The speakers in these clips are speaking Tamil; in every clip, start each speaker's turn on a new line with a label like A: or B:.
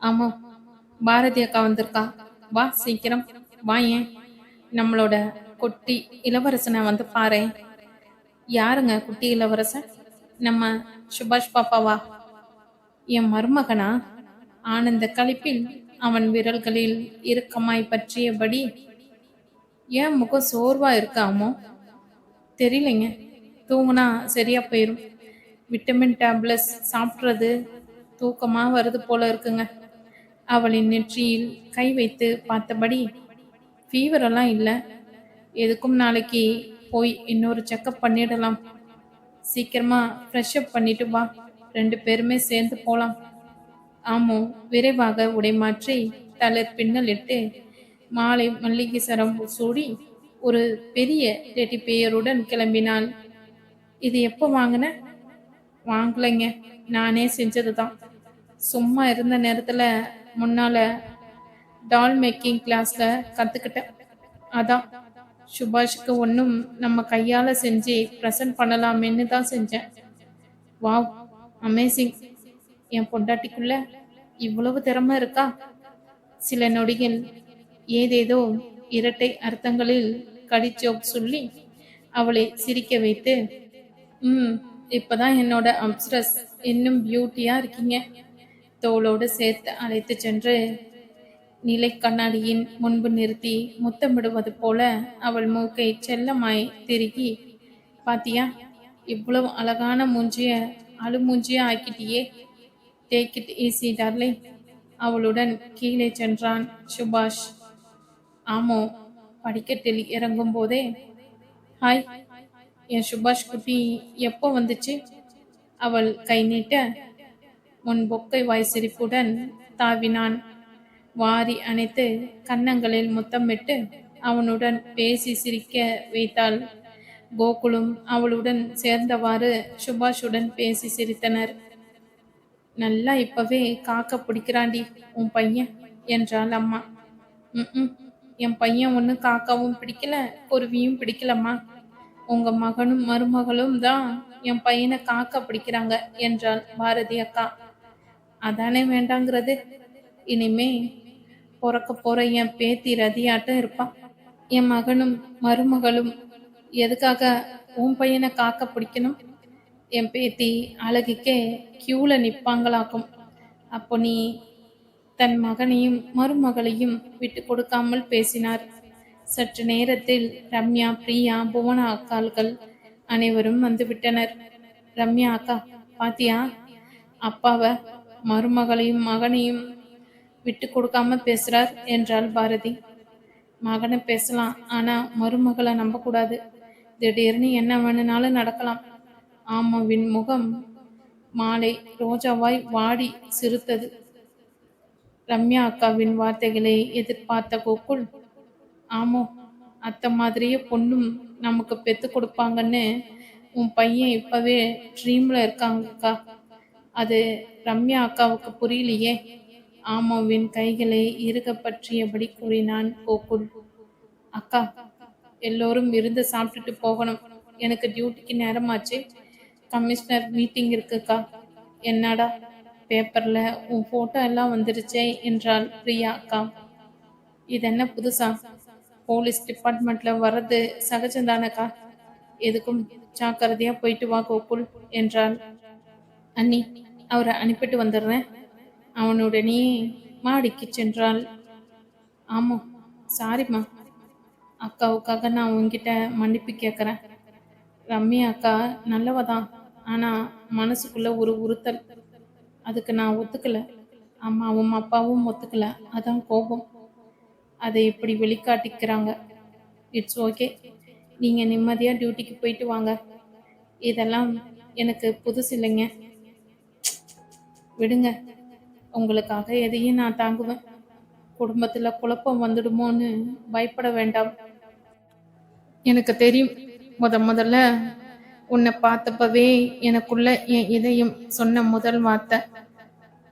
A: ஆமா, பாரதி அக்கா வந்திருக்கா. வா சீக்கிரம், வாயேன். நம்மளோட குட்டி இளவரசனை வந்து பாரேன். யாருங்க குட்டி இளவரசன்? நம்ம சுபாஷ் பாப்பாவா? என் மருமகனா? ஆனந்த களிப்பில் அவன் விரல்களில் இறுக்கமாய் பற்றியபடி, ஏன் முகம் சோர்வா இருக்காமோ? தெரியலைங்க. தூங்குனா சரியா போயிரும். விட்டமின் டேப்லெட்ஸ் சாப்பிட்றது தூக்கமா வருது போல இருக்குங்க. அவளின் நெற்றியில் கை வைத்து பார்த்தபடி, ஃபீவரெல்லாம் இல்ல. எதுக்கும் நாளைக்கு போய் இன்னொரு செக்கப் பண்ணிடலாம். சீக்கிரமா ஃப்ரெஷ் அப் பண்ணிட்டு வா. 2 பேருமே சேர்ந்து போலாம். ஆமோ விரைவாக உடை மாற்றி தளர் பின்னலிட்டு மாலை மல்லிகை சரம் சூடி ஒரு பெரிய டெடி பெயருடன் கிளம்பினாள். இது எப்போ வாங்கின? வாங்கலைங்க, நானே செஞ்சதுதான். சும்மா இருந்த நேரத்துல முன்னால டால் மேக்கிங் கிளாஸ்ல கத்துக்கிட்டேன். அதான் சுபாஷுக்கு ஒன்றும் நம்ம கையால செஞ்சு ப்ரெசன்ட் பண்ணலாமேன்னு தான் செஞ்சேன். Wow, amazing. என் பொண்டாட்டிக்குள்ள இவ்வளவு திறமை இருக்கா? சில நொடிகள் ஏதேதோ இரட்டை அர்த்தங்களில் கடிச்சோக் சொல்லி அவளை சிரிக்க வைத்து, ம் இப்பதான் என்னோட அப்சரஸ், இன்னும் பியூட்டியா இருக்கீங்க. தோளோடு சேர்த்து அழைத்து சென்று நிலை கண்ணாடியின் முன்பு நிறுத்தி முத்தமிடுவது போல அவள் மூக்கை செல்லமாய் திருகி, பாத்தியா, இவ்வளவு அழகான மூஞ்சிய அழுமூஞ்சிய ஆக்கிட்டியே. Take it easy darling. அவளுடன் கீழே சென்றான் சுபாஷ். ஆமோ, படிக்கட்டில் இறங்கும் போதே, ஹாய், என் சுபாஷ் குட்டி எப்போ வந்துச்சு? அவள் கை நீட்ட முன் பொக்கை வாய் சிரிப்புடன் தாவினான். வாரி அணைத்து கன்னங்களில் முத்தமிட்டு அவனுடன் பேசி சிரிக்க வைத்தாள். கோகுலும் அவளுடன் சேர்ந்தவாறு சுபாஷுடன் பேசி சிரித்தனர். நல்லா இப்பவே காக்க பிடிக்கிறாண்டி உன் பையன் என்றாள் அம்மா. ம், என் பையன் ஒன்றும் காக்காவும் பிடிக்கல, குருவியும் பிடிக்கலம்மா. உங்க மகனும் மருமகளும் தான் என் பையனை காக்க பிடிக்கிறாங்க என்றாள் பாரதி அக்கா. அதானே வேண்டாங்கிறது. இனிமே பொறக்க போற என் பேத்தி ரதியாட்டம் இருப்பான். என் மகனும் மருமகளும் எதுக்காக உன் பையனை காக்க பிடிக்கணும்? என் பேத்தி அழகுக்கே கியூல நிற்பாங்களாக்கும். அப்போ நீ தன் மகனையும் மருமகளையும் விட்டு கொடுக்காமல் பேசினார். சற்று நேரத்தில் ரம்யா, பிரியா, புவனா அக்காள்கள் அனைவரும் வந்துவிட்டனர். ரம்யா அக்கா, பாத்தியா, அப்பாவை மருமகளையும் மகனையும் விட்டு கொடுக்காம பேசுறார் என்றாள் பாரதி. மகனை பேசலாம், ஆனா மருமகளை நம்பக்கூடாது. திடீர்னு என்ன வேணுனாலும் நடக்கலாம். ஆமாவின் முகம் மாலை ரோஜாவாய் வாடி சிரித்தது. ரம்யா அக்காவின் வார்த்தைகளை எதிர்பார்த்த கோகுல், ஆமோ, அத்தை மாதிரியே பொண்ணும் நமக்கு பெத்து கொடுப்பாங்கன்னு உன் பையன் இப்பவே ட்ரீம்ல இருக்காங்கக்கா. அது ரம்யா அக்காவுக்கு புரியலையே. ஆமோவின் கைகளை இறுக பற்றியபடி கூறினான் கோகுல். அக்கா, எல்லோரும் விருந்து சாப்பிட்டுட்டு போகணும். எனக்கு டியூட்டிக்கு நேரமாச்சு. கமிஷனர் மீட்டிங் இருக்குக்கா. என்னடா, பேப்பர்ல உன் போட்டோ எல்லாம் வந்துருச்சே என்றாள் பிரியா அக்கா. இதென்ன புதுசா? போலீஸ் டிபார்ட்மெண்ட்ல வர்றது சகஜம்தானக்கா. எதுக்கும் ஜாக்கிரதையா போயிட்டு வா கோகுல் என்றாள். அண்ணி, அவரை அனுப்பிட்டு வந்துடுறேன். அவனுடனே மாடிக்கு சென்றாள். ஆமா, சாரிம்மா. அக்காவுக்காக நான் உன்கிட்ட மன்னிப்பு கேட்குறேன். ரம்யா அக்கா நல்லவதான், ஆனா மனசுக்குள்ள ஒரு உறுத்தல். அதுக்கு நான் ஒத்துக்கல. அம்மாவும் அப்பாவும் ஒத்துக்கல. அதான் கோபம். அதை இப்படி வெளிக்காட்டிக்கிறாங்க. It's okay. நீங்க நிம்மதியா டியூட்டிக்கு போயிட்டு வாங்க. இதெல்லாம் எனக்கு புதுசு இல்லைங்க. விடுங்க, உங்களுக்காக எதையும் நான் தாங்குவேன். குடும்பத்துல குழப்பம் வந்துடுமோன்னு பயப்பட வேண்டாம். எனக்கு தெரியும். முதல்ல உன்னை பார்த்தப்பவே எனக்குள்ள என் இதயம் சொன்ன முதல் வார்த்தை,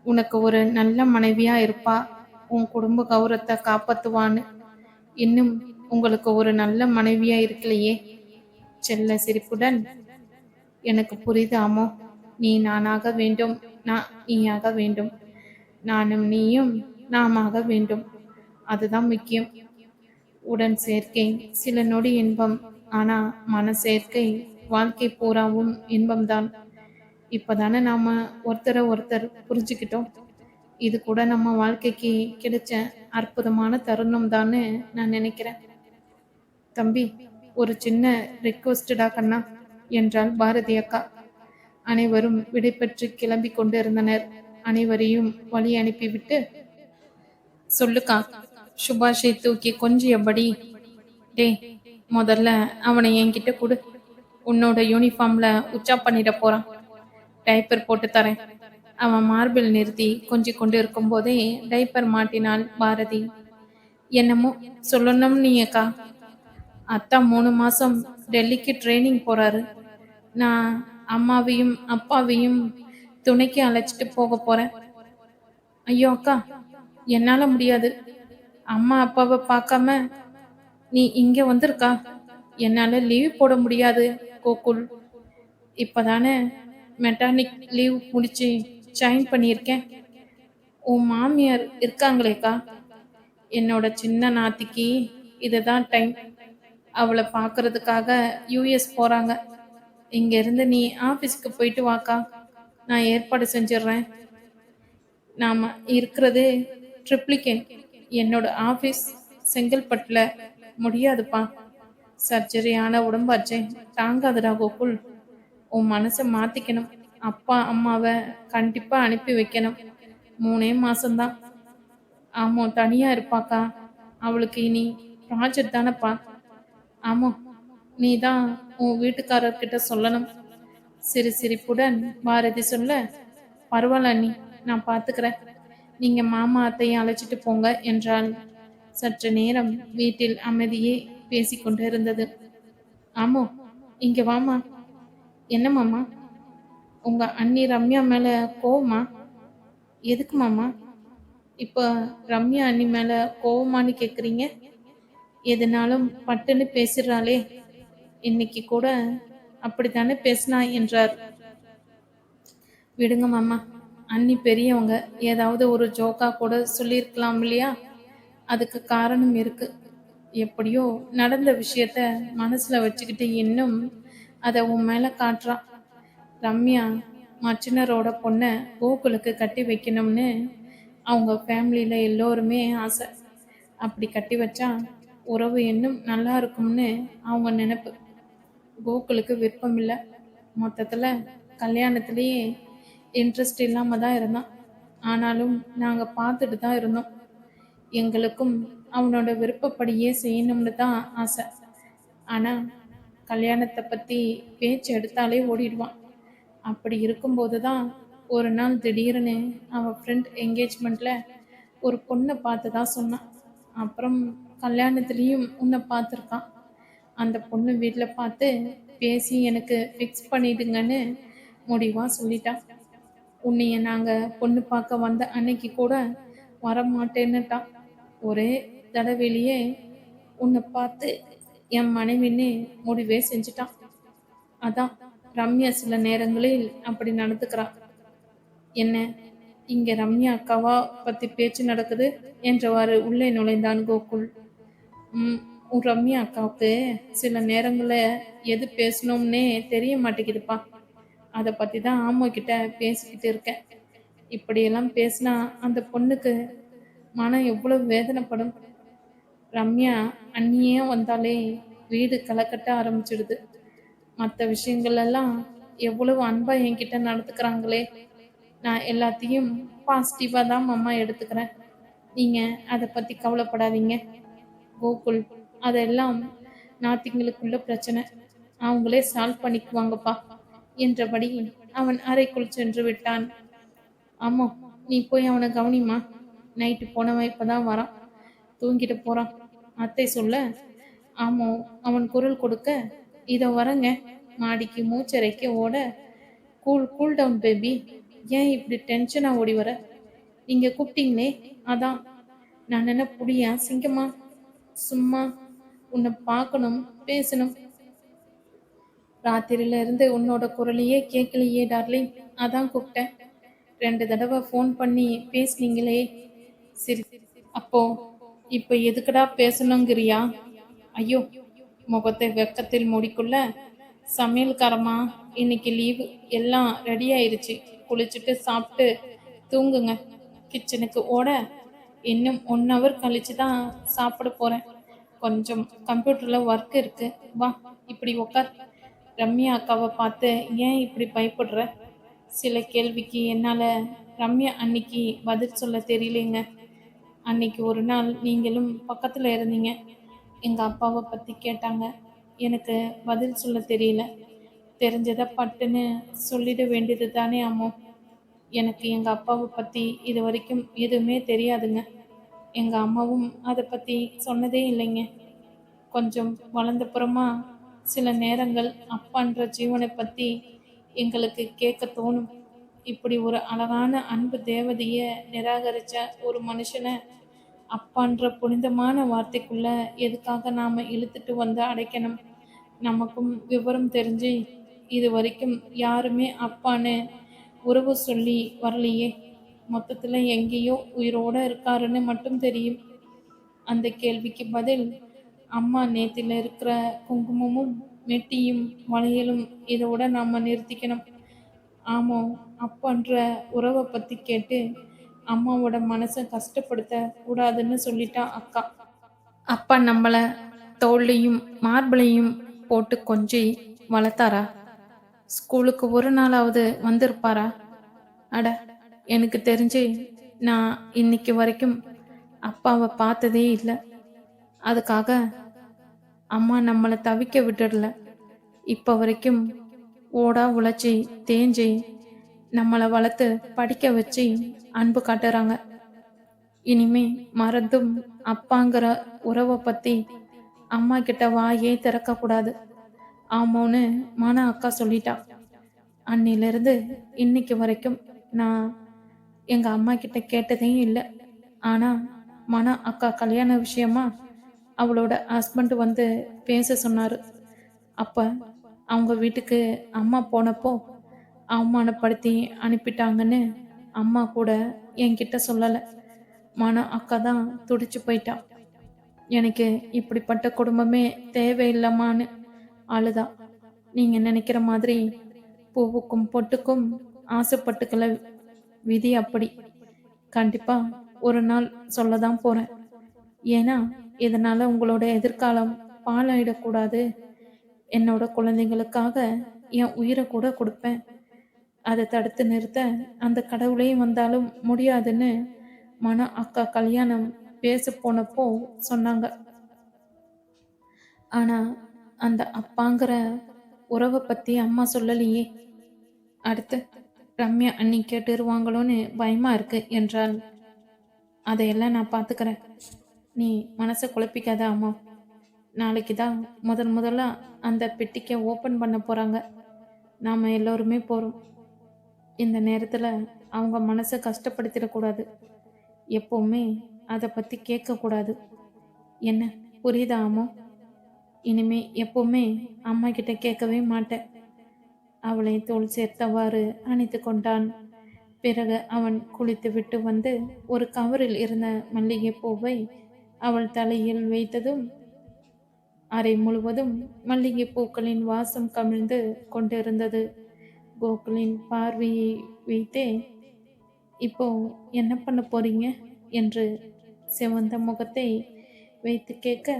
A: உனக்கு ஒரு நல்ல மனைவியா இருப்பா, உன் குடும்ப கௌரவத்தை காப்பாத்துவான்னு. இன்னும் உங்களுக்கு ஒரு நல்ல மனைவியா இருக்கலையே. செல்ல சிரிப்புடன், எனக்கு புரியுது அம்மோ. நீ நானாக வேண்டும், நான் நீயாக வேண்டும். நானும் நீயும் நாமாக வேண்டும். அதுதான் முக்கியம். உடன் சேர்க்கை சில நொடி இன்பம். ஆனா மன சேர்க்கை வாழ்க்கை பூராவும் இன்பம்தான். இப்பதானே நாம ஒருத்தரை ஒருத்தர் புரிஞ்சுக்கிட்டோம். இது கூட நம்ம வாழ்க்கைக்கு கிடைச்ச அற்புதமான தருணம் தான்னு நான் நினைக்கிறேன். தம்பி, ஒரு சின்ன ரிக்வெஸ்டடா கண்ணா என்றாள் பாரதி அக்கா. அனைவரும் விடைபெற்று கிளம்பி கொண்டிருந்தனர். அனைவரையும் வழி அனுப்பிவிட்டு, சொல்லுக்கா, சுபாஷை தூக்கி கொஞ்சியபடி, டே, முதல்ல அவனை என்கிட்ட கொடு. உன்னோட யூனிஃபார்ம்ல உச்சா பண்ணிட போறான். டைப்பர் போட்டு தரேன். அவன் மார்பில் நிறுத்தி கொஞ்சி கொண்டு இருக்கும் போதே டைப்பர் மாட்டினாள் பாரதி. என்னமோ சொல்லணும் நீ அக்கா. அத்தா 3 மாசம் டெல்லிக்கு ட்ரைனிங் போறாரு. நான் அம்மாவையும் அப்பாவையும் துணைக்கு அழைச்சிட்டு போக போறேன். ஐயோ அக்கா, என்னால முடியாது. அம்மா அப்பாவை பார்க்காம நீ இங்க வந்திருக்கா. என்னால லீவ் போட முடியாது கோகுல். இப்பதானே மெட்டானிக் லீவ் முடிச்சு ஜாயின் பண்ணியிருக்கேன். உன் மாமியார் இருக்காங்களேக்கா. என்னோட சின்ன நாத்திக்கு இதுதான் டைம். அவளை பார்க்கறதுக்காக யூஎஸ் போறாங்க. இங்க இருந்து நீ ஆபீஸ்க்கு போயிட்டு வாக்கா. நான் ஏற்பாடு செஞ்சிடுறேன். நாம இருக்கிறது ட்ரிப்ளிகேன். என்னோட ஆபீஸ் செங்கல்பட்டுல. முடியாதுப்பா. சர்ஜரி ஆன உடம்பாச்சே, தாங்காதுடா கோகுல். உன் மனசை மாத்திக்கணும். அப்பா அம்மாவை கண்டிப்பா அனுப்பி வைக்கணும். 3 மாசம்தான். ஆமா, தனியா இருப்பாக்கா. அவளுக்கு இனி ப்ராஜெக்ட் தானப்பா. ஆமா, நீ தான் உன் வீட்டுக்காரர்கிட்ட சொல்லணும். சிறு சிரிப்புடன் பாரதி சொல்ல, பரவாயில்ல அண்ணி, நான் பார்த்துக்கிறேன். நீங்க மாமா அத்தையும் அழைச்சிட்டு போங்க என்றாள். சற்று நேரம் வீட்டில் அமைதியே பேசிக்கொண்டு இருந்தது. ஆமோ, இங்க வாமா. என்ன மாமா, உங்க அண்ணி ரம்யா மேல கோவமா? எதுக்கு மாமா இப்ப ரம்யா அண்ணி மேல கோவமான்னு கேக்குறீங்க? எதுனாலும் பட்டுன்னு பேசிடுறாளே. இன்னைக்கு கூட அப்படித்தானே பேசினா என்றார். விடுங்க மாமா, அண்ணி பெரியவங்க, ஏதாவது ஒரு ஜோக்கா கூட சொல்லியிருக்கலாம் இல்லையா? அதுக்கு காரணம் இருக்கு. எப்படியோ நடந்த விஷயத்த மனசுல வச்சுக்கிட்டு இன்னும் அதை உன் மேல காட்டுறான். ரம்யா மச்சினரோட பொண்ணை கோகுலுக்கு கட்டி வைக்கணும்னு அவங்க ஃபேமிலியில எல்லோருமே ஆசை. அப்படி கட்டி வச்சா உறவு இன்னும் நல்லா இருக்கும்னு அவங்க நினைப்பு. கோகுலுக்கு விருப்பம் இல்லை. மொத்தத்துல கல்யாணத்திலேயே இன்ட்ரெஸ்ட் இல்லாம தான் இருந்தான். ஆனாலும் நாங்க பார்த்துட்டு தான் இருந்தோம். எங்களுக்கும் அவனோட விருப்பப்படியே செய்யணும்னு தான் ஆசை. ஆனா கல்யாணத்தை பத்தி பேச்சு எடுத்தாலே ஓடிடுவான். அப்படி இருக்கும்போது தான் ஒரு நாள் திடீர்னு அவன் ஃப்ரெண்ட் என்கேஜ்மெண்ட்ல ஒரு பொண்ணை பார்த்து தான் சொன்னான். அப்புறம் கல்யாணத்துலேயும் உன்னை பார்த்துருக்கான். அந்த பொண்ணு வீட்டில் பார்த்து பேசி எனக்கு ஃபிக்ஸ் பண்ணிடுங்கன்னு முடிவாக சொல்லிட்டான். உன்னைய நாங்கள் பொண்ணு பார்க்க வந்த அன்னைக்கு கூட வரமாட்டேன்னுட்டான். ஒரே தடவையிலேயே உன்னை பார்த்து என் மனைவின்னு முடிவே செஞ்சுட்டான். அதான் ரம்யா சில நேரங்களில் அப்படி நடந்துக்கிறா. என்ன, இங்க ரம்யா அக்காவா பத்தி பேச்சு நடக்குது என்றவாறு உள்ளே நுழைந்தான் கோகுல். உன் ரம்யா அக்காவுக்கு சில நேரங்கள்ல எது பேசணும்னே தெரிய மாட்டேங்குதுப்பா. அதை பத்தி தான் ஆமோ கிட்ட பேசிக்கிட்டு இருக்கேன். இப்படியெல்லாம் பேசினா அந்த பொண்ணுக்கு மனம் எவ்வளவு வேதனைப்படும். ரம்யா அண்ணியே வந்தாலே வீடு களைக்கட்ட ஆரம்பிச்சிடுது. மற்ற விஷயங்கள் எல்லாம் எவ்வளவு அன்பா என்கிட்ட நடத்துக்கிறாங்களே. நான் எல்லாத்தையும் பாசிட்டிவாக தான் மாமா எடுத்துக்கிறேன். நீங்கள் அதை பற்றி கவலைப்படாதீங்க கோகுல். அதெல்லாம் நாத்திங்களுக்குள்ள பிரச்சனை. அவங்களே சால்வ் பண்ணிக்குவாங்கப்பா என்றபடி அவன் அறைக்குள் சென்று விட்டான். ஆமா, நீ போய் அவனை கவனிமா. நைட்டு போனவன் இப்பதான் வரான். தூங்கிட்டு போறான் அத்தை சொல்ல, ஆமோ அவன் குரல் கொடுக்க, இதோ வரங்க மாடிக்கு மூச்சரைக்க ஓட, கூல் கூல் டவுன் பேபி. ஏன் இப்படி டென்ஷனா ஓடி வர? நீங்க கூப்பிட்டீங்களே, அதான். நான் என்ன புடியா சிங்கமா? சும்மா உன்னை பார்க்கணும், பேசணும். ராத்திரியில இருந்து உன்னோட குரலையே கேட்கலையே டார்லிங், அதான் கூப்பிட்டேன். 2 தடவை ஃபோன் பண்ணி பேசுனீங்களே. சரி, அப்போ இப்ப எதுக்குடா பேசணுங்கிறியா? ஐயோ! முகத்தை வெக்கத்தில் மூடிக்குள்ள, சமையல்காரம்மா இன்னைக்கு லீவு, எல்லாம் ரெடி ஆயிருச்சு, குளிச்சுட்டு சாப்பிட்டு தூங்குங்க. கிச்சனுக்கு ஓட இன்னும் 1 ஹவர் கழிச்சு தான் சாப்பிட போறேன். கொஞ்சம் கம்ப்யூட்டர்ல ஒர்க் இருக்கு. வா, இப்படி உக்கார். ரம்யா அக்காவை பார்த்து ஏன் இப்படி பயப்படுற? சில கேள்விக்கு என்னால ரம்யா அன்னைக்கு பதில் சொல்ல தெரியலேங்க. அன்னைக்கு ஒரு நாள் நீங்களும் பக்கத்துல இருந்தீங்க. எங்க அப்பாவை பத்தி கேட்டாங்க. எனக்கு பதில் சொல்ல தெரியல. தெரிஞ்சதை பட்டுன்னு சொல்லிட வேண்டியது தானே அம்மோ. எனக்கு எங்க அப்பாவை பத்தி இது வரைக்கும் எதுவுமே தெரியாதுங்க. எங்க அம்மாவும் அதை பத்தி சொன்னதே இல்லைங்க. கொஞ்சம் வளர்ந்தப்புறமா சில நேரங்கள் அப்பான்ற ஜீவனை பத்தி எங்களுக்கு கேட்க தோணும். இப்படி ஒரு அழகான அன்பு தேவதைய நிராகரிச்ச ஒரு மனுஷனை அப்பான்ற புனிதமான வார்த்தைக்குள்ள எதுக்காக நாம இழுத்துட்டு வந்து அடைக்கணும்? நமக்கும் விவரம் தெரிஞ்சு இது வரைக்கும் யாருமே அப்பான்னு உறவு சொல்லி வரலையே. மொத்தத்துல எங்கேயோ உயிரோட இருக்காருன்னு மட்டும் தெரியும். அந்த கேள்விக்கு பதில், அம்மா நேத்தில இருக்கிற குங்குமமும் மெட்டியும் வளையலும் இதோட நாம நிறுத்திக்கணும். ஆமோ, அப்பான்ற உறவை பத்தி கேட்டு அம்மாவோட மனசை கஷ்டப்படுத்த கூடாதுன்னு சொல்லிட்டா அக்கா. அப்பா நம்மள தோல்லையும் மார்பிளையும் போட்டு கொஞ்சி வளர்த்தாரா? ஸ்கூலுக்கு ஒரு நாளாவது வந்திருப்பாரா? அட, எனக்கு தெரிஞ்சு நான் இன்னைக்கு வரைக்கும் அப்பாவை பார்த்ததே இல்லை. அதுக்காக அம்மா நம்மளை தவிக்க விட்டுடல. இப்ப வரைக்கும் ஓடா உழைச்சி தேஞ்சி நம்மளை வளர்த்து படிக்க வச்சு அன்பு காட்டுறாங்க. இனிமே மறந்தும் அப்பாங்கிற உறவை பத்தி அம்மா கிட்ட வாயே திறக்க கூடாது. ஆமோன்னு மன அக்கா சொல்லிட்டா. அன்னிலிருந்து இன்னைக்கு வரைக்கும் நான் எங்க அம்மா கிட்ட கேட்டதே இல்லை. ஆனா மன அக்கா கல்யாண விஷயமா அவளோட ஹஸ்பண்ட் வந்து பேச சொன்னாரு. அப்ப அவங்க வீட்டுக்கு அம்மா போனப்போ அவமானப்படுத்தி அனுப்பிட்டாங்கன்னு அம்மா கூட என்கிட்ட சொல்லலை. மன அக்கா தான் துடிச்சு போயிட்டா. எனக்கு இப்படிப்பட்ட குடும்பமே தேவையில்லமான்னு அழுதா. நீங்க நினைக்கிற மாதிரி பூவுக்கும் பொட்டுக்கும் ஆசைப்பட்டுக்கல, விதி அப்படி. கண்டிப்பா ஒரு நாள் சொல்லதான் போறேன். ஏன்னா இதனால உங்களோட எதிர்காலம் பாழாயிடக்கூடாது. என்னோட குழந்தைங்களுக்காக என் உயிரை கூட கொடுப்பேன். அதை தடுத்து நிறுத்த அந்த கடவுளே வந்தாலும் முடியாதுன்னு மன அக்கா கல்யாணம் பேச போனப்போ சொன்னாங்க. ஆனா அந்த அப்பாங்கிற உறவை பத்தி அம்மா சொல்லலையே. அடுத்து ரம்யா அண்ணி கேட்டுருவாங்களோன்னு பயமா இருக்கு என்றாள். அதையெல்லாம் நான் பார்த்துக்கிறேன். நீ மனசை குழப்பிக்காத அம்மா. நாளைக்கு தான் முதல்ல அந்த பெட்டிக்கை ஓப்பன் பண்ண போறாங்க. நாம எல்லோருமே போறோம். இந்த நேரத்துல அவங்க மனசை கஷ்டப்படுத்திடக்கூடாது. எப்பவுமே அதை பத்தி கேட்கக்கூடாது. என்ன புரியுதா அம்மா? இனிமே எப்பவுமே அம்மா கிட்ட கேட்கவே மாட்டேன். அவளை தோள் சேர்த்தவாறு அணைத்து கொண்டான். பிறகு அவன் குளித்து விட்டு வந்து ஒரு கவரில் இருந்த மல்லிகை பூவை அவள் தலையில் வைத்ததும் அறை முழுவதும் மல்லிகை பூக்களின் வாசம் கமிழ்ந்து கொண்டிருந்தது. கோகுலின் பார்வையை வைத்தே, இப்போ என்ன பண்ண போறீங்க என்று சிவந்த முகத்தை வைத்து கேட்க,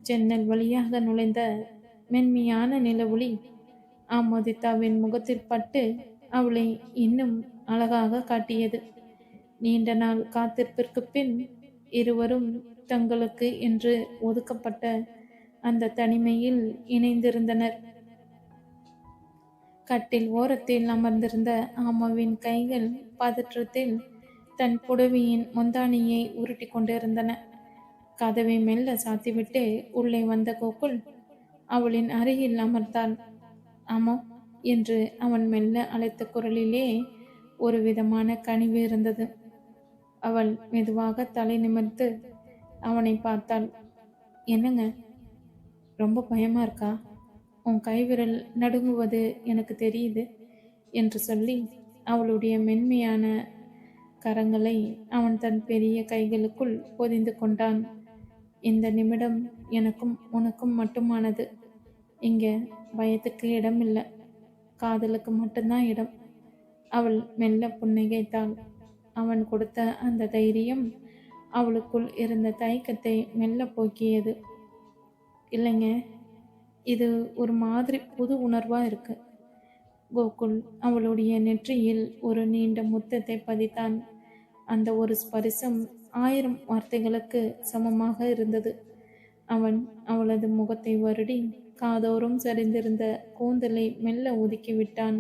A: ஜன்னல் வழியாக நுழைந்த மென்மையான நிலவொளி ஆமோதிதாவின் முகத்தில் பட்டு அவளை இன்னும் அழகாக காட்டியது. நீண்ட நாள் காத்திருப்பிற்கு பின் இருவரும் தங்களுக்கு என்று ஒதுக்கப்பட்ட அந்த தனிமையில் இணைந்திருந்தனர். கட்டில் ஓரத்தில் அமர்ந்திருந்த ஆமாவின் கைகள் பதற்றத்தில் தன் புடவையின் முந்தானியை உருட்டி கொண்டிருந்தன. கதவை மெல்ல சாத்திவிட்டு உள்ளே வந்த கோகுல் அவளின் அருகில் அமர்ந்தான். ஆமா என்று அவன் மெல்ல அழைத்த குரலிலே ஒரு விதமான கனிவு இருந்தது. அவள் மெதுவாக தலை நிமிர்ந்து அவனை பார்த்தாள். என்னங்க, ரொம்ப பயமா இருக்கா? உன் கைவிரல் நடுங்குவது எனக்கு தெரியுது என்று சொல்லி அவளுடைய மென்மையான கரங்களை அவன் தன் பெரிய கைகளுக்குள் பொதிந்து கொண்டான். இந்த நிமிடம் எனக்கும் உனக்கும் மட்டுமானது. இங்க பயத்துக்கு இடம் இல்லை, காதலுக்கு மட்டும்தான் இடம். அவள் மெல்ல புன்னகைத்தாள். அவன் கொடுத்த அந்த தைரியம் அவளுக்குள் இருந்த தயக்கத்தை மெல்ல போக்கியது. இல்லைங்க, இது ஒரு மாதிரி புது உணர்வா இருக்கு. கோகுல் அவளுடைய நெற்றியில் ஒரு நீண்ட முத்தத்தை பதித்தான். அந்த ஒரு ஸ்பரிசம் 1000 வார்த்தைகளுக்கு சமமாக இருந்தது. அவன் அவளது முகத்தை வருடி காதோறும் சரிந்திருந்த கூந்தலை மெல்ல ஒதுக்கிவிட்டான்.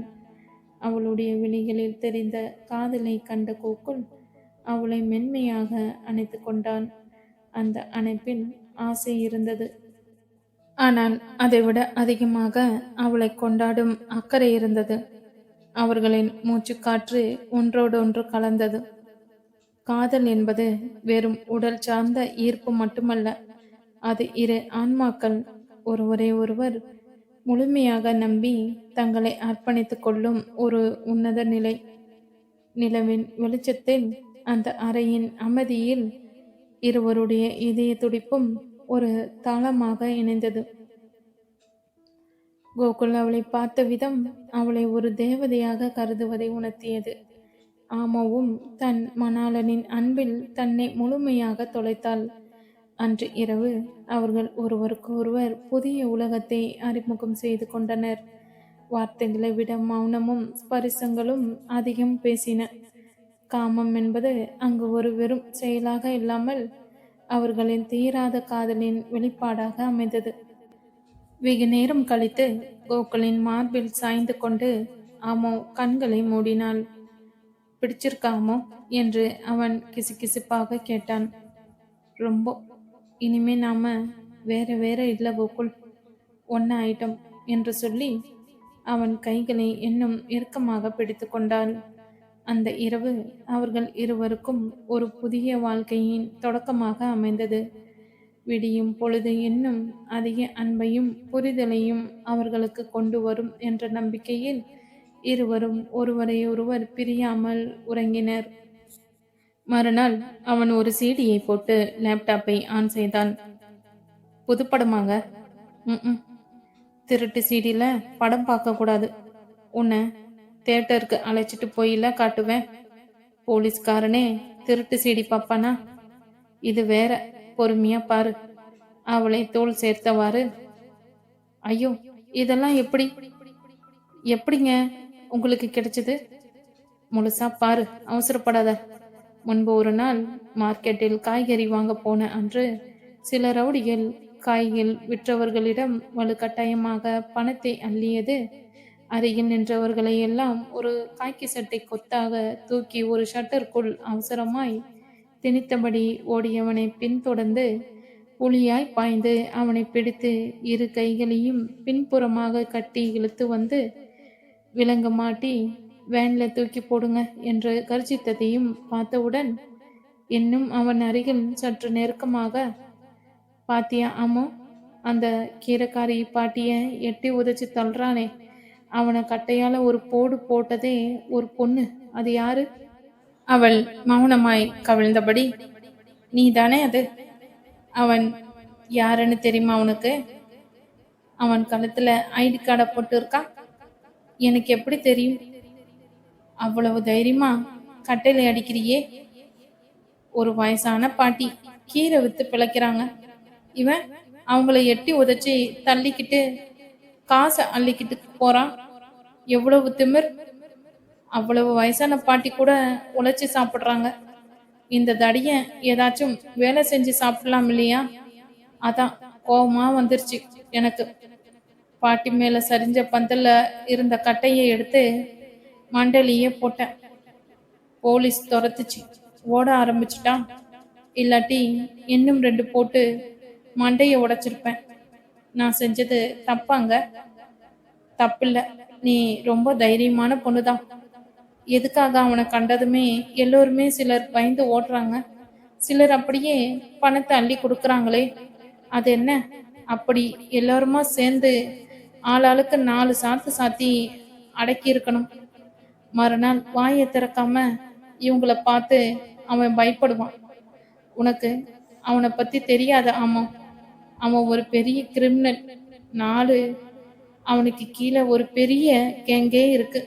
A: அவளுடைய விழிகளில் தெரிந்த காதலை கண்ட கோகுல் அவளை மென்மையாக அணைத்து கொண்டான். அந்த அணைப்பில் ஆசை இருந்தது. ஆனால் அதைவிட அதிகமாக அவளை கொண்டாடும் அக்கறை இருந்தது. அவர்களின் மூச்சுக்காற்று ஒன்றோடொன்று கலந்தது. காதல் என்பது வெறும் உடல் சார்ந்த ஈர்ப்பு மட்டுமல்ல, அது இரு ஆன்மாக்கள் ஒருவரை ஒருவர் முழுமையாக நம்பி தங்களை அர்ப்பணித்துக் கொள்ளும் ஒரு உன்னத நிலை. நிலவின் வெளிச்சத்தில் அந்த அறையின் அமைதியில் இருவருடைய இதய துடிப்பும் ஒரு தாளமாக இணைந்தது. கோகுல் அவளை பார்த்த விதம் அவளை ஒரு தேவதையாக கருதுவதை உணர்த்தியது. ஆமாவும் தன் மணாளனின் அன்பில் தன்னை முழுமையாக தொலைத்தாள். அன்று இரவு அவர்கள் ஒருவருக்கு ஒருவர் புதிய உலகத்தை அறிமுகம் செய்து கொண்டனர். வார்த்தைகளை விட மௌனமும் ஸ்பரிசங்களும் அதிகம் பேசின. காமம் என்பது அங்கு ஒரு வெறும் செயலாக இல்லாமல் அவர்களின் தீராத காதலின் வெளிப்பாடாக அமைந்தது. வெகு நேரம் கழித்து கோகுலின் மார்பில் சாய்ந்து கொண்டு ஆமோ கண்களை மூடினாள். பிடிச்சிருக்காமோ என்று அவன் கிசுகிசுப்பாக கேட்டான். ரொம்ப. இனிமே நாம வேற வேற இல்லை கோகுல், ஒன்ன ஐட்டம் என்று சொல்லி அவன் கைகளை இன்னும் இறுக்கமாக பிடித்து கொண்டாள். அந்த இரவு அவர்கள் இருவருக்கும் ஒரு புதிய வாழ்க்கையின் தொடக்கமாக அமைந்தது. விடியும் பொழுது இன்னும் அதிக அன்பையும் புரிதலையும் அவர்களுக்கு கொண்டு வரும் என்ற நம்பிக்கையில் இருவரும் ஒருவரை ஒருவர் பிரியாமல் உறங்கினர். மறுநாள் அவன் ஒரு சீடியை போட்டு லேப்டாப்பை ஆன் செய்தான். புதுப்படமாக? திருட்டு சீடியில படம் பார்க்க கூடாது. உன்னை தியேட்டருக்கு அழைச்சிட்டு போயில காட்டுவேன். போலீஸ்காரனே திருட்டு சீடி பாப்பானா? இது வேற, பொறுமையா பாரு. அவளை தோள் சேர்த்தவாறு. ஐயோ, இதெல்லாம் எப்படிங்க உங்களுக்கு கிடைச்சது? முழுசா பாரு, அவசரப்படாத. முன்பு ஒரு நாள் மார்க்கெட்டில் காய்கறி வாங்க போன அன்று சில ரவுடிகள் காய்கள் விற்றவர்களிடம் வலுக்கட்டாயமாக பணத்தை அள்ளியது. அருகில் நின்றவர்களை எல்லாம் ஒரு காக்கி சட்டை கொத்தாக தூக்கி ஒரு ஷட்டருக்குள் அவசரமாய் திணித்தபடி ஓடியவனை பின்தொடர்ந்து புலியாய் பாய்ந்து அவனை பிடித்து இரு கைகளையும் பின்புறமாக கட்டி இழுத்து வந்து விலங்கு மாட்டி வேன்ல தூக்கி போடுங்க என்று கர்ஜித்ததையும் பார்த்தவுடன் இன்னும் அவன் அருகில் சற்று நெருக்கமாக, பாத்தியா அம்மோ, அந்த கீரைக்காரி பாட்டிய எட்டி உதைச்சு தள்ளுறானே, அவனை கட்டையால ஒரு போடு போட்டதே ஒரு பொண்ணு, அது யாரு? அவள் மௌனமாய் கவிழ்ந்தபடி, நீ தானே அது? அவன் யாருன்னு தெரியுமா உனக்கு? அவன் கழுத்துல ஐடி கார்டை போட்டு இருக்கான். எனக்கு எப்படி தெரியும்? அவ்வளவு தைரியமா கட்டையில அடிக்கிறியே. ஒரு வயசான பாட்டி கீரை வித்து பிழைக்கிறாங்க. இவன் அவங்கள எட்டி உதைச்சி தள்ளிக்கிட்டு காசை அள்ளிக்கிட்டு போறான். எவ்வளவு திமிர்! அவ்வளவு வயசான பாட்டி கூட உழைச்சி சாப்பிட்றாங்க. இந்த தடிய ஏதாச்சும் வேலை செஞ்சு சாப்பிடலாம் இல்லையா? அதான் கோபமா வந்துருச்சு எனக்கு. பாட்டி மேல சரிஞ்ச பந்தல்ல இருந்த கட்டையை எடுத்து மண்டலியே போட்டேன். போலீஸ் துரத்துச்சு, ஓட ஆரம்பிச்சிட்டான். இல்லாட்டி இன்னும் 2 போட்டு மண்டையை உடைச்சிருப்பேன். நான் செஞ்சது தப்பாங்க? தப்பில்ல, நீ ரொம்ப தைரியமான பொண்ணுதான். எதுக்காக அவனை கண்டதுமே எல்லோருமே சிலர் பயந்து ஓடுறாங்க, சிலர் அப்படியே பணத்தை அள்ளி கொடுக்குறாங்களே, அது என்ன? அப்படி எல்லாருமா சேர்ந்து ஆளாளுக்கு 4 சாத்து சாத்தி அடக்கி இருக்கணும். மறுநாள் வாயை திறக்காம இவங்கள பார்த்து அவன் பயப்படுவான். உனக்கு அவனை பத்தி தெரியாத ஆமா. அவன் ஒரு பெரிய கிரிமினல். 4 அவனுக்கு கீழே ஒரு பெரிய கேங்கே இருக்கு.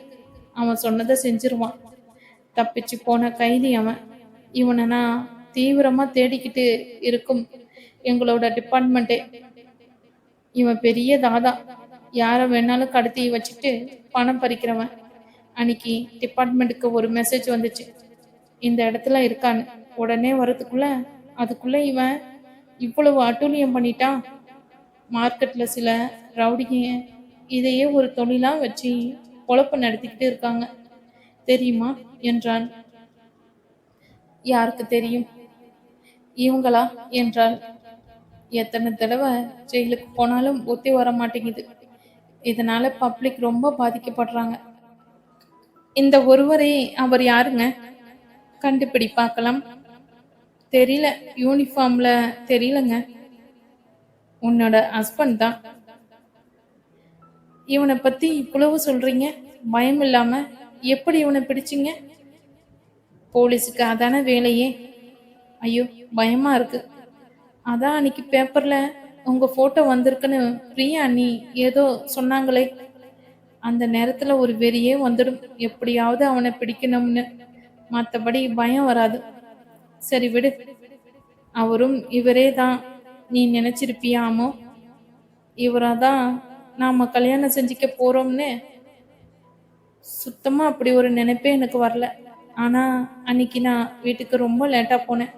A: அவன் சொன்னதை செஞ்சிருவான். தப்பிச்சு போன கைதி அவன். இவனை நான் தீவிரமா தேடிக்கிட்டு இருக்கும் எங்களோட டிபார்ட்மெண்ட்டே. இவன் பெரிய தாதா. யாரை வேணாலும் கடத்தி வச்சுட்டு பணம் பறிக்கிறவன். அன்னைக்கு டிபார்ட்மெண்ட்டுக்கு ஒரு மெசேஜ் வந்துச்சு, இந்த இடத்துல இருக்கான்னு. உடனே அதுக்குள்ள இவன் இவ்வளவு அட்டூழியம் பண்ணிட்டான். மார்க்கெட்ல சில ரவுடிங்க இதையே ஒரு தொழிலா வச்சு பொழப்பு நடத்திக்கிட்டு இருக்காங்க தெரியுமா என்றான். யாருக்கு தெரியும்? இவங்களா என்றாள். எத்தனை தடவை ஜெயிலுக்கு போனாலும் புத்தி வர மாட்டேங்குது. இதனால பப்ளிக் ரொம்ப பாதிக்கப்படுறாங்க. இந்த ஒருவரே அவர் யாருங்க? கண்டுபிடி பார்க்கலாம். தெரியல, யூனிஃபார்ம்ல தெரியலங்க. உன்னோட ஹஸ்பண்ட் தான். இவனை பத்தி இவ்வளவு சொல்றீங்க, பயம் இல்லாம எப்படி இவனை பிடிச்சிங்க? போலீஸுக்கு அதான வேலையே. ஐயோ பயமா இருக்கு. அதான் அன்னைக்கு பேப்பர்ல உங்க போட்டோ வந்திருக்குன்னு பிரியா அண்ணி ஏதோ சொன்னாங்களே, அந்த நேரத்துல ஒரு வெறியே வந்துடும், எப்படியாவது அவனை பிடிக்கணும்னு. மற்றபடி பயம் வராது. சரி விடு, அவரும் இவரே தான் நீ நினைச்சிருப்பியாமோ? இவராதான் நாம கல்யாணம் செஞ்சுக்க போறோம்னு? சுத்தமா அப்படி ஒரு நினைப்பே எனக்கு வரல. ஆனா அன்னைக்கு நான் வீட்டுக்கு ரொம்ப லேட்டா போனேன்.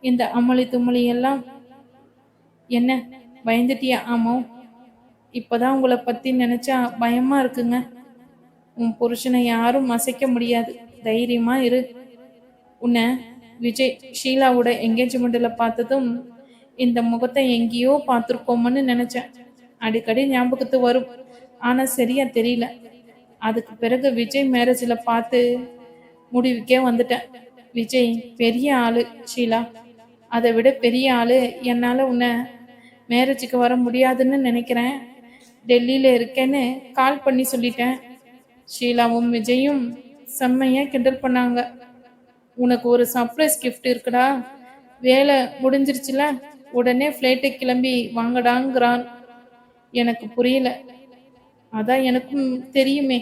A: இந்த அமளி தும்மளி எல்லாம். என்ன பயந்துட்டியா? ஆமோ, இப்பதான் உங்களை பத்தி நினைச்சா பயமா இருக்குங்க. உன் புருஷனை யாரும் அசைக்க முடியாது, தைரியமா இரு. உன்னை விஜய் ஷீலாவோட என்கேஜ்மெண்ட்ல பார்த்ததும் இந்த முகத்தை எங்கேயோ பார்த்துருக்கோம்னு நினைச்சேன். அடிக்கடி ஞாபகத்து வரும், ஆனா சரியா தெரியல. அதுக்கு பிறகு விஜய் மேரேஜ்ல பார்த்து முடிவுக்கே வந்துட்டேன். விஜய் பெரிய ஆளு ஷீலா, அதை விட பெரிய ஆளு. என்னால உன்னை மேரேஜுக்கு வர முடியாதுன்னு நினைக்கிறேன். டெல்லியில இருக்கேன்னு கால் பண்ணி சொல்லிட்டேன். ஷீலாவும் விஜயும் செம்மையா கிண்டல் பண்ணாங்க. உனக்கு ஒரு சர்ப்ரைஸ் கிஃப்ட் இருக்குடா, வேலை முடிஞ்சிருச்சுல, உடனே ஃப்ளைட்டை கிளம்பி வாங்கடாங்கிறான். எனக்கு புரியல. அதான் எனக்கும் தெரியுமே.